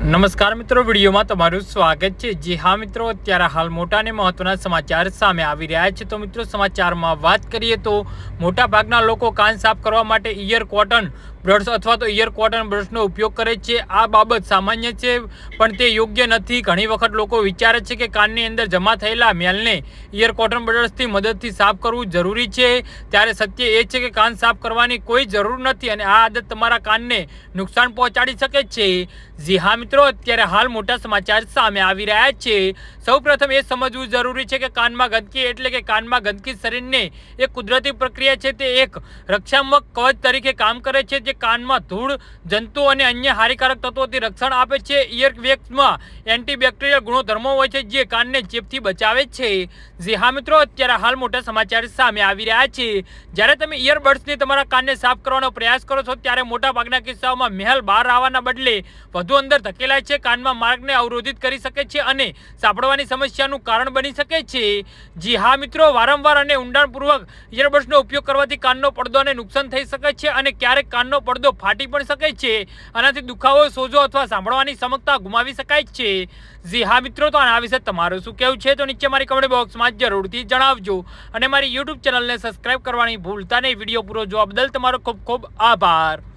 નમસ્કાર મિત્રો, વિડીયોમાં તમારું સ્વાગત છે। જી હા મિત્રો, અત્યારે હાલ મોટા અને મહત્વના સમાચાર સામે આવી રહ્યા છે। તો મિત્રો, સમાચારમાં વાત કરીએ તો મોટા ભાગના લોકો કાન સાફ કરવા માટે ઇયર કોટન બ્રશ અથવા તો ઇયર કોટન બ્રશનો ઉપયોગ કરે છે। આ બાબત સામાન્ય છે, પણ તે યોગ્ય નથી। ઘણી વખત લોકો વિચારે છે કે કાનની અંદર જમા થયેલા મેલને ઇયર કોટન બ્રશથી મદદથી સાફ કરવું જરૂરી છે, ત્યારે સત્ય એ છે કે કાન સાફ કરવાની કોઈ જરૂર નથી અને આ આદત તમારા કાનને નુકસાન પહોંચાડી શકે છે। જી હા મિત્રો, અત્યારે હાલ મોટા સમાચાર સામે આવી રહ્યા છે। સૌપ્રથમ એ સમજવું જરૂરી છે કે કાનમાં ગંદકી એટલે કે કાનમાં ગંદકી શરીરને એક કુદરતી પ્રક્રિયા છે। તે એક રક્ષાત્મક કવચ તરીકે કામ કરે છે, જે કાનમાં ધૂળ, જંતુ અને અન્ય હાનિકારક તત્વોથી રક્ષણ આપે છે। ઇયર વેક્સમાં એન્ટીબેક્ટેરિયલ ગુણધર્મો હોય છે, જે કાનને ચેપથી બચાવે છે। જી હા મિત્રો, અત્યારે હાલ મોટા સમાચાર સામે આવી રહ્યા છે। જ્યારે તમે ઇયરબડ્સથી તમારા કાનને સાફ કરવાનો પ્રયાસ કરો છો, ત્યારે મોટા ભાગના કિસ્સાઓમાં મેલ બહાર આવવાના બદલે વધુ અંદર ધકેલાય છે, કાનમાં માર્ગને અવરોધિત કરી શકે છે અને સાંભળવાની સમસ્યાનું કારણ બની શકે છે। જી હા મિત્રો, વારંવાર અને ઊંડાણપૂર્વક ઇયરબડ્સનો ઉપયોગ કરવાથી કાનનો પડદોને નુકસાન થઈ શકે છે અને ક્યારેક કાનનો પડદો ફાટી પણ શકે છે। આનાથી દુખાવો, સોજો અથવા સાંભળવાની ક્ષમતા ગુમાવી શકાય છે। જી હા મિત્રો, તો આના વિશે તમારું શું કહેવું છે તો નીચે મારી કમેન્ટ બોક્સમાં જરૂરથી જણાવજો અને મારી યુટ્યુબ ચેનલને સબસ્ક્રાઇબ કરવાની ભૂલતા નહીં। વિડીયો પૂરો જોવા બદલ તમારો ખૂબ ખૂબ આભાર।